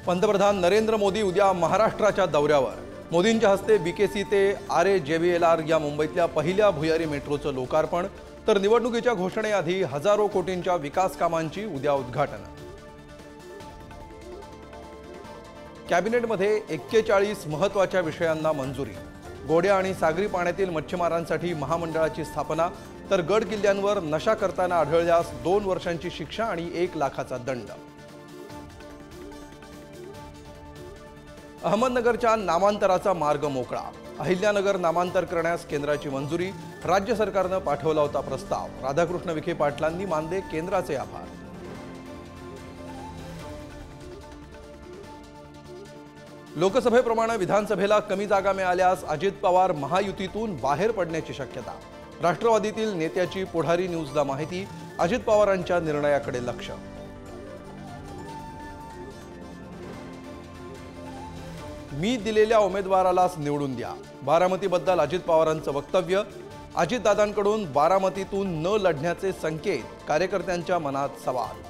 पंतप्रधान नरेंद्र मोदी उद्या महाराष्ट्राच्या दौऱ्यावर। मोदींच्या हस्ते बीकेसी ते RAJVLR या मुंबईतल्या पहिल्या भुयारी मेट्रोचं लोकार्पण, तर निवडणुकीच्या घोषणेआधी हजारो कोटींच्या विकास कामांची उद्या उद्घाटन। कॅबिनेटमध्ये 41 महत्त्वाच्या विषयांना मंजुरी। गोड्या आणि सागरी पाण्यातील मच्छीमारांसाठी महामंडळाची स्थापना, तर गड किल्ल्यांवर नशा करताना आढळल्यास 2 वर्षांची शिक्षा आणि 1 लाखाचा दंड। अहमदनगरच्या नामांतराचा मार्ग मोकळा। अहिल्यानगर नामांतर करण्यास केंद्राची मंजुरी। राज्य सरकारने पाठवला होता प्रस्ताव। राधाकृष्ण विखे पाटलांनी मानले केंद्राचे आभार। लोकसभेप्रमाणे विधानसभेला कमी जागा मिळाल्यास अजित पवार महायुतीतून बाहेर पडण्याची शक्यता। राष्ट्रवादीतील नेत्याची पुढारी न्यूजला माहिती। अजित पवारांच्या निर्णयाकडे लक्ष। मी दिलेल्या उमेदवारालाच निवडून द्या। बारामतीबद्दल अजित पवारांचं वक्तव्य। अजितदादांकडून बारामतीतून न लढण्याचे संकेत, कार्यकर्त्यांच्या मनात सवाल।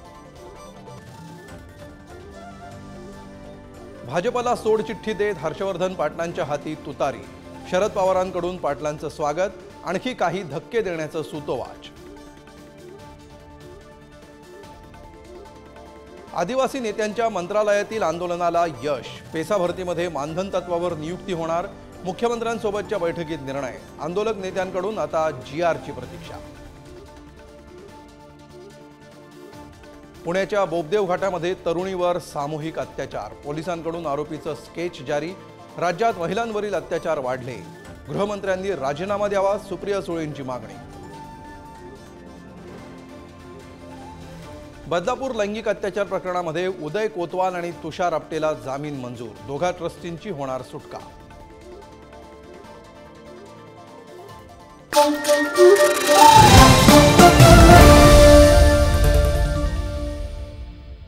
भाजपला सोडचिठ्ठी देत हर्षवर्धन पाटलांच्या हाती तुतारी। शरद पवारांकडून पाटलांचं स्वागत, आणखी काही धक्के देण्याचं सूतोवाच। आदिवासी नेत्यांच्या मंत्रालयातील आंदोलनाला यश। पेसा भरतीमध्ये मानधन तत्वावर नियुक्ती होणार। मुख्यमंत्र्यांसोबतच्या बैठकीत निर्णय। आंदोलक नेत्यांकडून आता GRची प्रतीक्षा। पुण्याच्या बोबदेव घाटामध्ये तरुणीवर सामूहिक अत्याचार। पोलिसांकडून आरोपीचं स्केच जारी। राज्यात महिलांवरील अत्याचार वाढले। गृहमंत्र्यांनी राजीनामा द्यावा, सुप्रिया सुळेंची मागणी। बदलापूर लैंगिक अत्याचार प्रकरणामध्ये उदय कोतवाल आणि तुषार आपटेला जामीन मंजूर। दोघा ट्रस्टींची होणार सुटका।